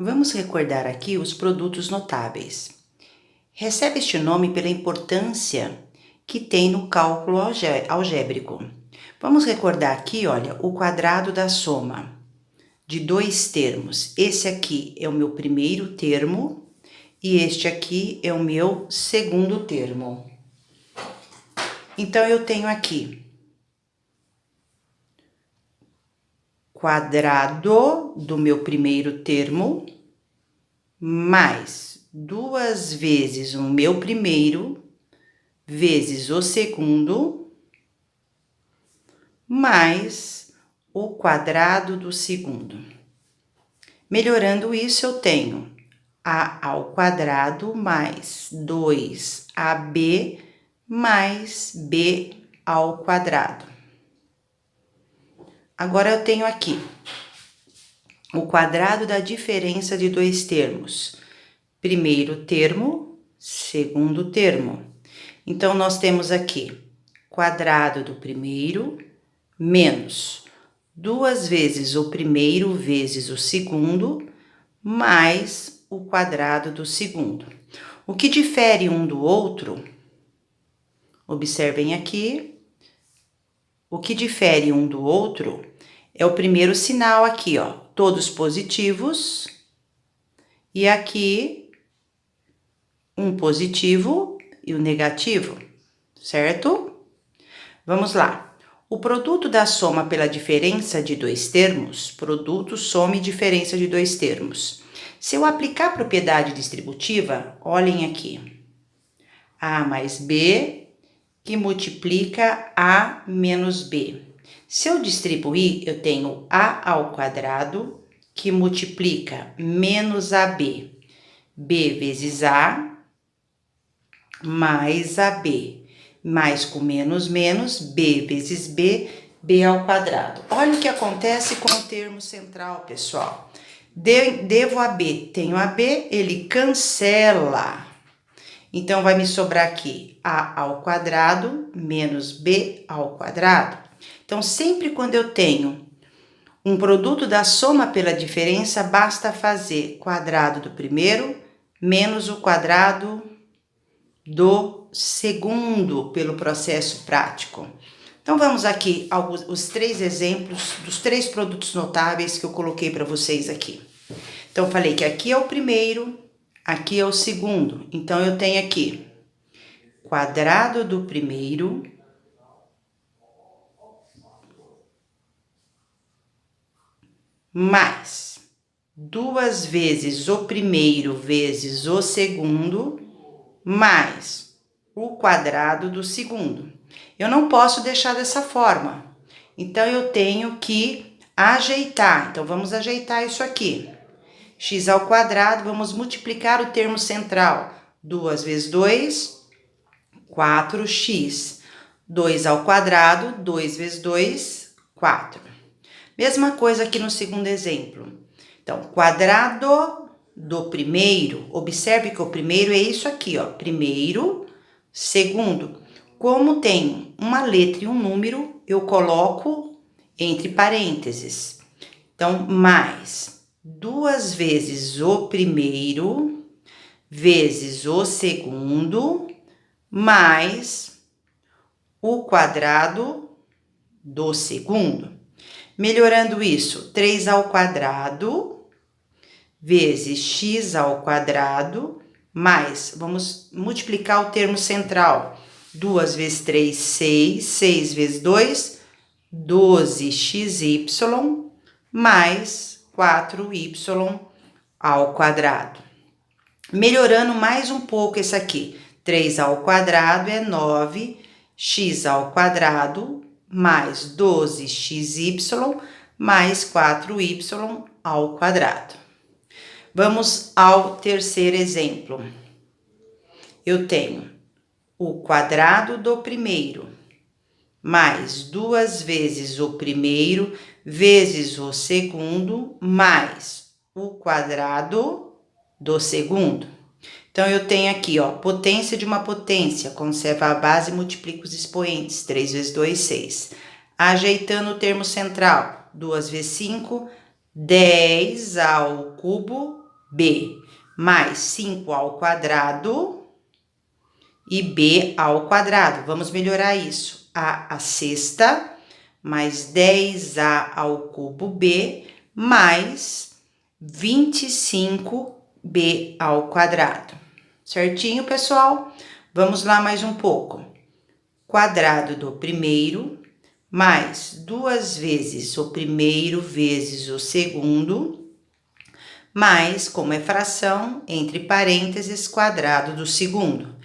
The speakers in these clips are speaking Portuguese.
Vamos recordar aqui os produtos notáveis. Recebe este nome pela importância que tem no cálculo algébrico. Vamos recordar aqui, olha, o quadrado da soma de dois termos. Esse aqui é o meu primeiro termo e este aqui é o meu segundo termo. Então, eu tenho aqui quadrado do meu primeiro termo mais 2 vezes o meu primeiro vezes o segundo mais o quadrado do segundo. Melhorando isso, eu tenho a ao quadrado mais 2ab mais b ao quadrado. Agora eu tenho aqui o quadrado da diferença de dois termos. Primeiro termo, segundo termo. Então, nós temos aqui quadrado do primeiro menos 2 vezes o primeiro vezes o segundo, mais o quadrado do segundo. O que difere um do outro, observem aqui, o que difere um do outro é o primeiro sinal aqui, ó, todos positivos, e aqui um positivo e o negativo, certo? Vamos lá. O produto da soma pela diferença de dois termos, produto, soma e diferença de dois termos. Se eu aplicar a propriedade distributiva, olhem aqui. A mais B que multiplica A menos B. Se eu distribuir, eu tenho A ao quadrado que multiplica menos AB. B vezes A mais AB. Mais com menos, menos, B vezes B, B ao quadrado. Olha o que acontece com o termo central, pessoal. Devo a B, tenho a B, ele cancela. Então, vai me sobrar aqui A ao quadrado menos B ao quadrado. Então, sempre quando eu tenho um produto da soma pela diferença, basta fazer quadrado do primeiro menos o quadrado do segundo pelo processo prático. Então, vamos aqui os 3 exemplos dos 3 produtos notáveis que eu coloquei para vocês aqui. Então, falei que aqui é o primeiro, aqui é o segundo. Então, eu tenho aqui quadrado do primeiro mais 2 vezes o primeiro vezes o segundo mais o quadrado do segundo. Eu não posso deixar dessa forma. Então, eu tenho que ajeitar. Então, vamos ajeitar isso aqui. X ao quadrado, vamos multiplicar o termo central. 2 vezes 2, 4x. 2 ao quadrado, 2 vezes 2, 4. Mesma coisa aqui no segundo exemplo. Então, quadrado do primeiro, observe que o primeiro é isso aqui, ó. Primeiro, segundo. Como tem uma letra e um número, eu coloco entre parênteses. Então, mais 2 vezes o primeiro, vezes o segundo, mais o quadrado do segundo. Melhorando isso, 3 ao quadrado, vezes x ao quadrado, mais, vamos multiplicar o termo central. 2 vezes 3, 6, 6 vezes 2, 12xy, mais 4y ao quadrado. Melhorando mais um pouco esse aqui, 3 ao quadrado é 9, x ao quadrado, mais 12xy, mais 4y ao quadrado. Vamos ao terceiro exemplo. Eu tenho o quadrado do primeiro, mais 2 vezes o primeiro, vezes o segundo, mais o quadrado do segundo. Então, eu tenho aqui, ó, potência de uma potência, conserva a base e multiplica os expoentes, 3 vezes 2, 6. Ajeitando o termo central, 2 vezes 5, 10 ao cubo b mais 5 ao quadrado e b ao quadrado. Vamos melhorar isso. A à sexta mais 10a ao cubo b mais 25b ao quadrado. Certinho, pessoal? Vamos lá mais um pouco. Quadrado do primeiro mais 2 vezes o primeiro vezes o segundo, mais, como é fração, entre parênteses, quadrado do segundo.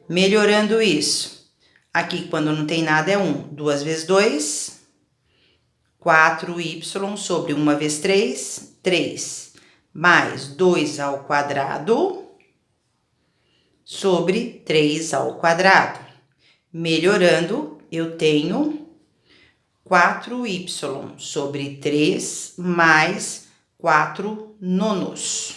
Melhorando isso. Aqui, quando não tem nada, é 1. 2 vezes 2, 4y sobre 1 vezes 3, 3. Mais 2 ao quadrado sobre 3 ao quadrado. Melhorando, eu tenho 4y sobre 3 mais 4 nonos.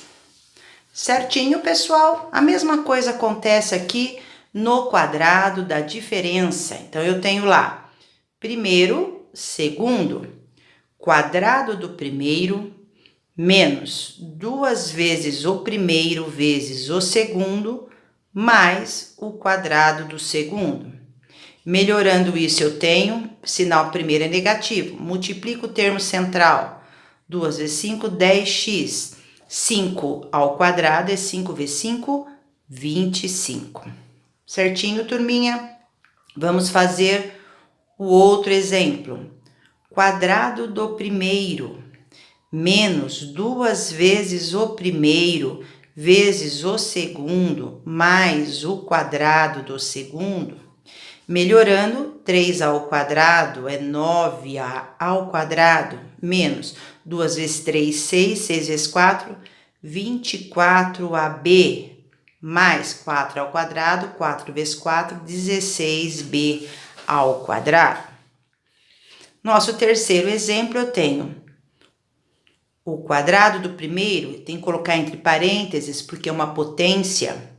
Certinho, pessoal? A mesma coisa acontece aqui no quadrado da diferença. Então, eu tenho lá, primeiro, segundo, quadrado do primeiro, menos 2 vezes o primeiro vezes o segundo, mais o quadrado do segundo. Melhorando isso, eu tenho, sinal primeiro é negativo, multiplico o termo central, 2 vezes 5, 10x, 5 ao quadrado é 5 vezes 5, 25. Certinho, turminha? Vamos fazer o outro exemplo. Quadrado do primeiro, menos 2 vezes o primeiro vezes o segundo, mais o quadrado do segundo. Melhorando, 3 ao quadrado é 9a ao quadrado, menos 2 vezes 3, 6, 6 vezes 4, 24ab, mais 4 ao quadrado, 4 vezes 4, 16b ao quadrado. Nosso terceiro exemplo, eu tenho o quadrado do primeiro, tem que colocar entre parênteses, porque é uma potência,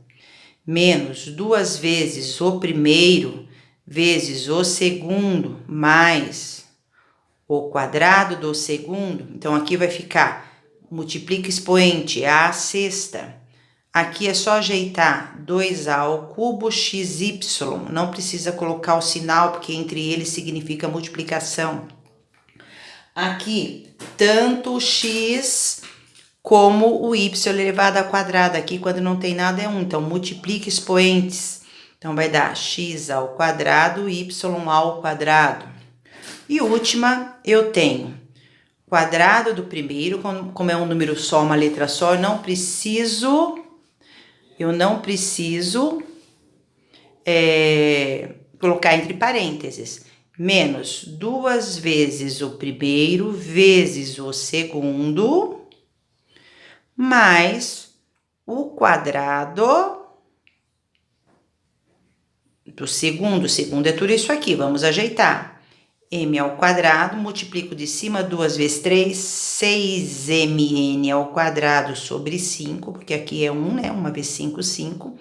menos 2 vezes o primeiro vezes o segundo mais o quadrado do segundo. Então, aqui vai ficar, multiplica expoente, a sexta. Aqui é só ajeitar 2a ao cubo xy. Não precisa colocar o sinal, porque entre eles significa multiplicação. Aqui, tanto o x como o y elevado ao quadrado. Aqui, quando não tem nada, é 1. Então, multiplica expoentes. Então, vai dar x ao quadrado, y ao quadrado. E última, eu tenho quadrado do primeiro, como é um número só, uma letra só, eu não preciso colocar entre parênteses. Menos 2 vezes o primeiro vezes o segundo, mais o quadrado do segundo. O segundo é tudo isso aqui, vamos ajeitar. M ao quadrado, multiplico de cima 2 vezes 3, 6mn ao quadrado sobre 5, porque aqui é 1, né? 1 vezes 5, 5.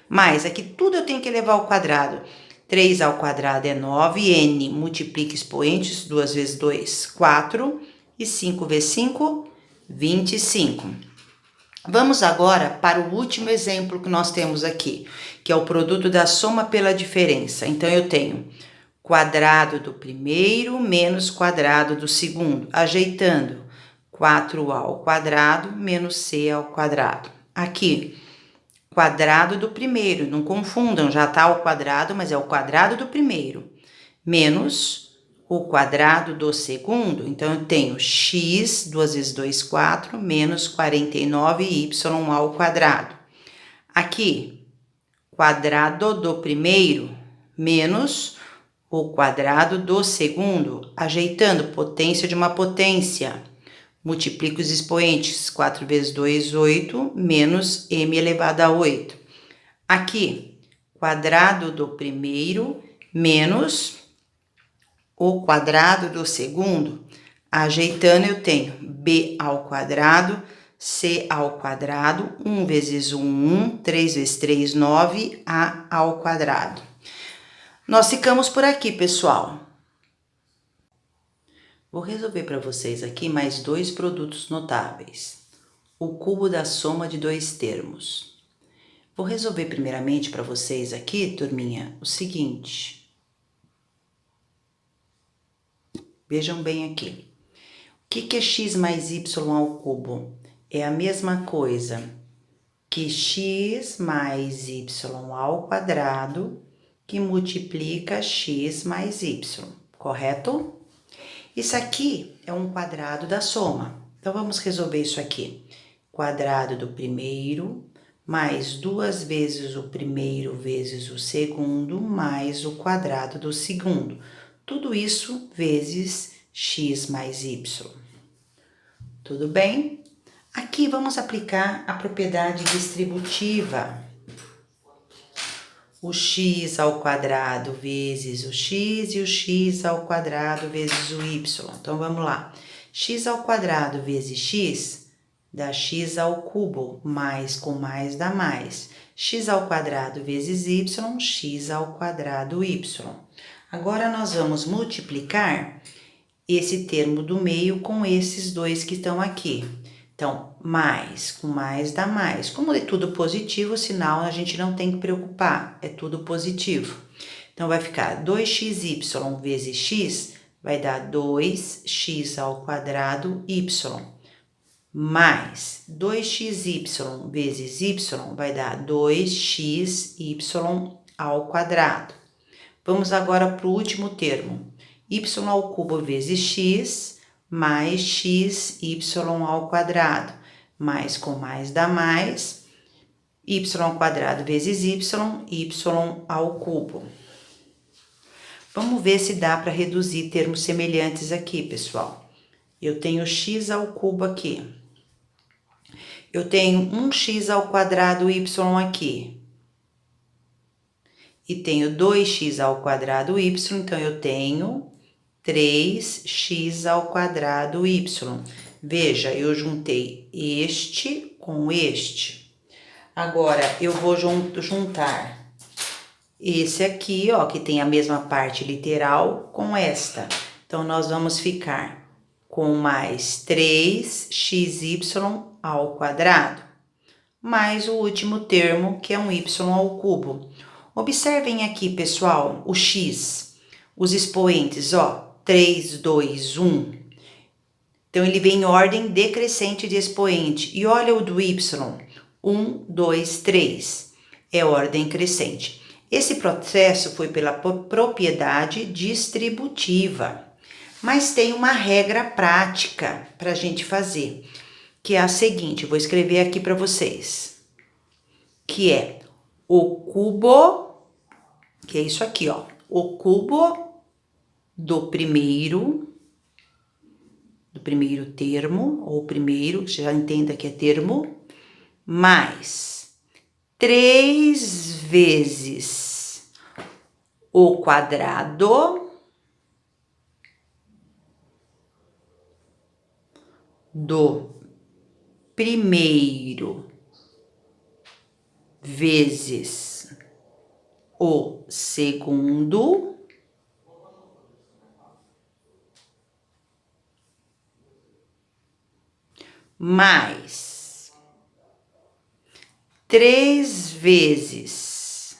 Mais, aqui tudo eu tenho que elevar ao quadrado. 3 ao quadrado é 9, n multiplica expoentes, 2 vezes 2, 4, e 5 vezes 5, 25. Vamos agora para o último exemplo que nós temos aqui, que é o produto da soma pela diferença. Então, eu tenho quadrado do primeiro menos quadrado do segundo, ajeitando 4a ao quadrado menos c ao quadrado. Aqui, quadrado do primeiro, não confundam, já está ao quadrado, mas é o quadrado do primeiro, menos o quadrado do segundo. Então, eu tenho x, 2 vezes 2, 4, menos 49y ao quadrado. Aqui, quadrado do primeiro, menos o quadrado do segundo, ajeitando potência de uma potência. Multiplico os expoentes, 4 vezes 2, 8, menos m elevado a 8. Aqui, quadrado do primeiro, menos o quadrado do segundo. Ajeitando, eu tenho b ao quadrado, c ao quadrado, 1 vezes 1, 1, 3 vezes 3, 9, a ao quadrado. Nós ficamos por aqui, pessoal. Vou resolver para vocês aqui mais 2 produtos notáveis. o cubo da soma de dois termos. Vou resolver primeiramente para vocês aqui, turminha, o seguinte. Vejam bem aqui. O que é x mais y ao cubo? É a mesma coisa que x mais y ao quadrado, que multiplica x mais y, correto? Isso aqui é um quadrado da soma. Então, vamos resolver isso aqui. Quadrado do primeiro, mais 2 vezes o primeiro vezes o segundo, mais o quadrado do segundo. Tudo isso vezes x mais y. Tudo bem? Aqui vamos aplicar a propriedade distributiva. O x ao quadrado vezes o x e o x ao quadrado vezes o y. Então, vamos lá. X ao quadrado vezes x dá x ao cubo, mais com mais dá mais. X ao quadrado vezes y, x ao quadrado y. Agora, nós vamos multiplicar esse termo do meio com esses dois que estão aqui. Então, mais com mais dá mais. Como é tudo positivo, o sinal a gente não tem que preocupar, é tudo positivo. Então, vai ficar 2xy vezes x, vai dar 2x ao quadrado y, mais 2xy vezes y, vai dar 2xy ao quadrado. Vamos agora para o último termo, y ao cubo vezes x, mais xy ao quadrado, mais com mais dá mais, y ao quadrado vezes y ao cubo. Vamos ver se dá para reduzir termos semelhantes aqui, pessoal. Eu tenho x ao cubo aqui. Eu tenho 1x ao quadrado y aqui. E tenho 2x ao quadrado y, então eu tenho 3x ao quadrado y. Veja, eu juntei este com este. Agora, eu vou juntar esse aqui, ó, que tem a mesma parte literal, com esta. Então, nós vamos ficar com mais 3xy ao quadrado, mais o último termo, que é um y ao cubo. Observem aqui, pessoal, o x, os expoentes, ó, 3, 2, 1. Então, ele vem em ordem decrescente de expoente. E olha o do y, 1, 2, 3. É ordem crescente. Esse processo foi pela propriedade distributiva. Mas tem uma regra prática para a gente fazer, que é a seguinte, vou escrever aqui para vocês, que é o cubo, que é isso aqui, ó, o cubo do primeiro termo, ou primeiro, você já entenda que é termo, mais 3 vezes o quadrado do primeiro vezes o segundo mais 3 vezes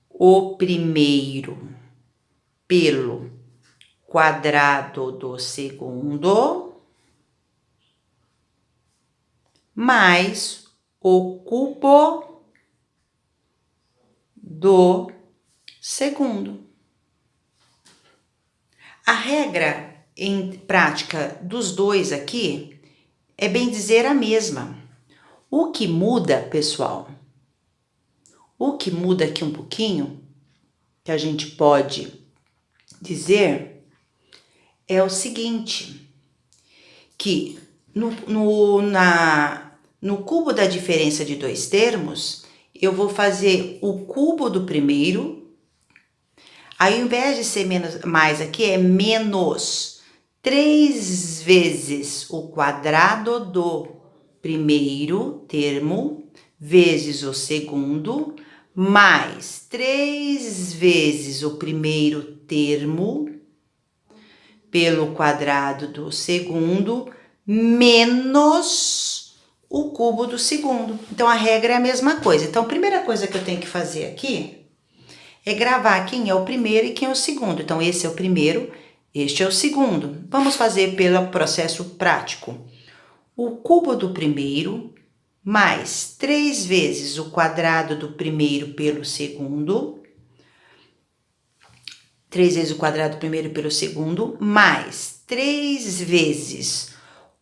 o primeiro pelo quadrado do segundo mais o cubo do segundo. A regra em prática dos dois aqui é bem dizer a mesma. O que muda, pessoal, o que muda aqui um pouquinho, que a gente pode dizer, é o seguinte, que no cubo da diferença de dois termos, eu vou fazer o cubo do primeiro, aí ao invés de ser mais aqui, é menos 3 vezes o quadrado do primeiro termo, vezes o segundo, mais 3 vezes o primeiro termo, pelo quadrado do segundo, menos o cubo do segundo. Então, a regra é a mesma coisa. Então, a primeira coisa que eu tenho que fazer aqui é gravar quem é o primeiro e quem é o segundo. Então, esse é o primeiro, este é o segundo. Vamos fazer pelo processo prático. O cubo do primeiro mais 3 vezes o quadrado do primeiro pelo segundo. 3 vezes o quadrado do primeiro pelo segundo, mais 3 vezes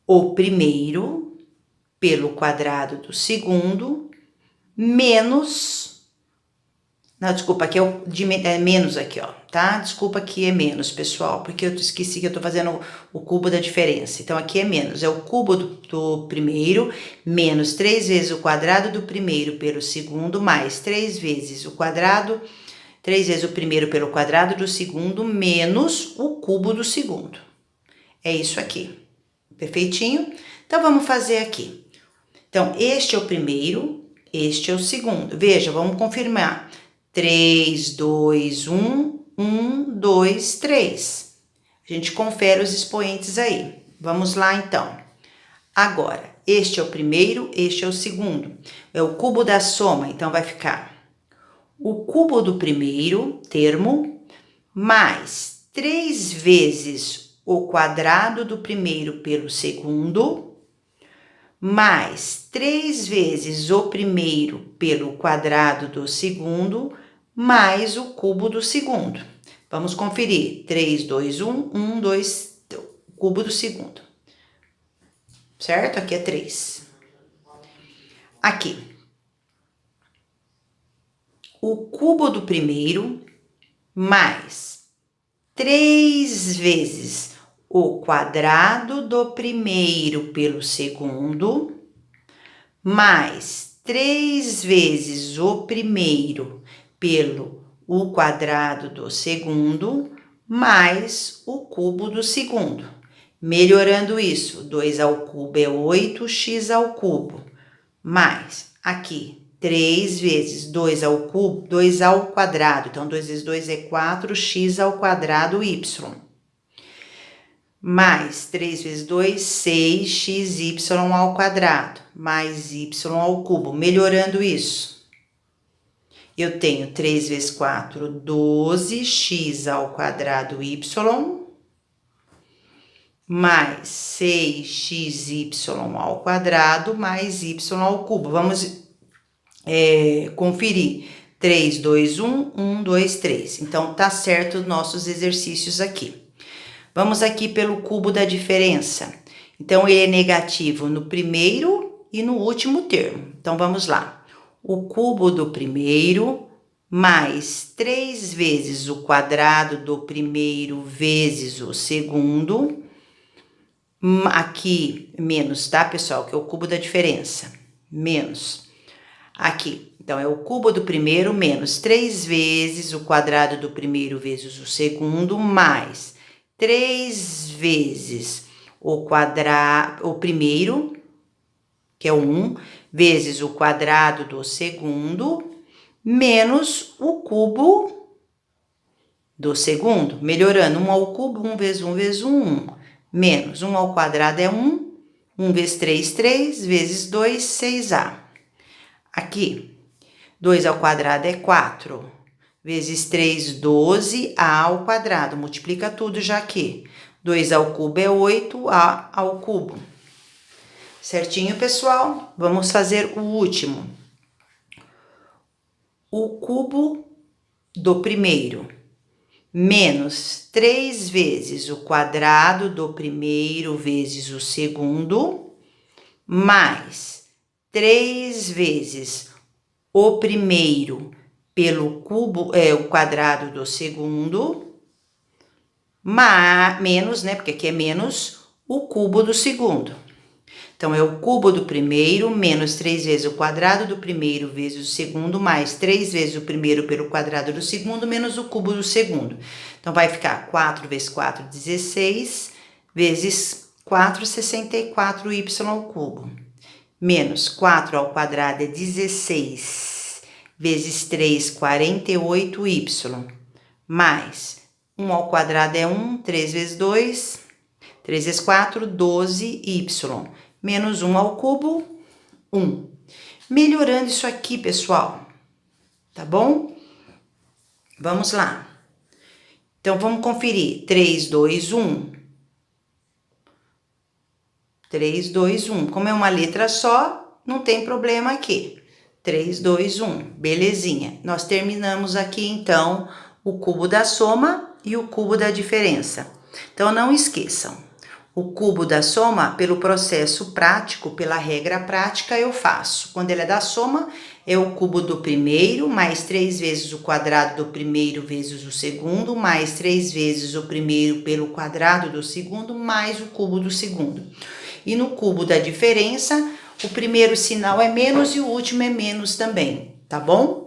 o primeiro pelo quadrado do segundo, menos... Não, desculpa, aqui é menos aqui, ó, tá? Desculpa que é menos, pessoal, porque eu esqueci que eu tô fazendo o cubo da diferença. Então, aqui é menos, é o cubo do primeiro, menos 3 vezes o quadrado do primeiro pelo segundo, mais 3 vezes o quadrado... 3 vezes o primeiro pelo quadrado do segundo, menos o cubo do segundo. É isso aqui. Perfeitinho? Então, vamos fazer aqui. Então, este é o primeiro, este é o segundo. Veja, vamos confirmar. 3, 2, 1, 1, 2, 3. A gente confere os expoentes aí. Vamos lá, então. Agora, este é o primeiro, este é o segundo. É o cubo da soma, então vai ficar o cubo do primeiro termo, mais 3 vezes o quadrado do primeiro pelo segundo, mais 3 vezes o primeiro pelo quadrado do segundo, mais o cubo do segundo. Vamos conferir. 3, 2, 1, 1, 2, cubo do segundo. Certo? Aqui é 3. Aqui. O cubo do primeiro mais 3 vezes o quadrado do primeiro pelo segundo, mais 3 vezes o primeiro pelo o quadrado do segundo, mais o cubo do segundo. Melhorando isso, 2 ao cubo é 8x ao cubo, mais aqui 3 vezes 2 ao cubo, 2 ao quadrado. Então, 2 vezes 2 é 4x ao quadrado y. Mais 3 vezes 2, 6xy ao quadrado. Mais y ao cubo. Melhorando isso, eu tenho 3 vezes 4, 12x ao quadrado y. Mais 6xy ao quadrado, mais y ao cubo. Vamos conferir. 3, 2, 1, 1, 2, 3. Então, tá certo os nossos exercícios aqui. Vamos aqui pelo cubo da diferença. Então, ele é negativo no primeiro e no último termo. Então, vamos lá. O cubo do primeiro mais 3 vezes o quadrado do primeiro vezes o segundo. Aqui, menos, tá, pessoal? Que é o cubo da diferença. Menos. Aqui, então, é o cubo do primeiro menos 3 vezes o quadrado do primeiro vezes o segundo, mais 3 vezes o primeiro, que é o 1, vezes o quadrado do segundo, menos o cubo do segundo. Melhorando, 1 ao cubo, 1 vezes 1 vezes 1, 1. Menos 1 ao quadrado é 1, 1 vezes 3, 3, vezes 2, 6a. Aqui, 2 ao quadrado é 4, vezes 3, 12a ao quadrado. Multiplica tudo já aqui. 2 ao cubo é 8a ao cubo. Certinho, pessoal? Vamos fazer o último. O cubo do primeiro menos 3 vezes o quadrado do primeiro vezes o segundo, mais 3 vezes o primeiro pelo cubo, o quadrado do segundo, menos, né, porque aqui é menos, o cubo do segundo. Então, é o cubo do primeiro menos 3 vezes o quadrado do primeiro vezes o segundo, mais 3 vezes o primeiro pelo quadrado do segundo, menos o cubo do segundo. Então, vai ficar 4 vezes 4, 16, vezes 4, 64y ao cubo. Menos 4 ao quadrado é 16, vezes 3, 48y. Mais 1 ao quadrado é 1, 3 vezes 2, 3 vezes 4, 12y. Menos 1 ao cubo, 1. Melhorando isso aqui, pessoal. Tá bom? Vamos lá. Então, vamos conferir. 3, 2, 1. 3, 2, 1. Como é uma letra só, não tem problema aqui. 3, 2, 1. Belezinha. Nós terminamos aqui, então, o cubo da soma e o cubo da diferença. Então, não esqueçam. O cubo da soma, pelo processo prático, pela regra prática, eu faço. Quando ele é da soma, é o cubo do primeiro, mais 3 vezes o quadrado do primeiro vezes o segundo, mais 3 vezes o primeiro pelo quadrado do segundo, mais o cubo do segundo. E no cubo da diferença, o primeiro sinal é menos e o último é menos também, tá bom?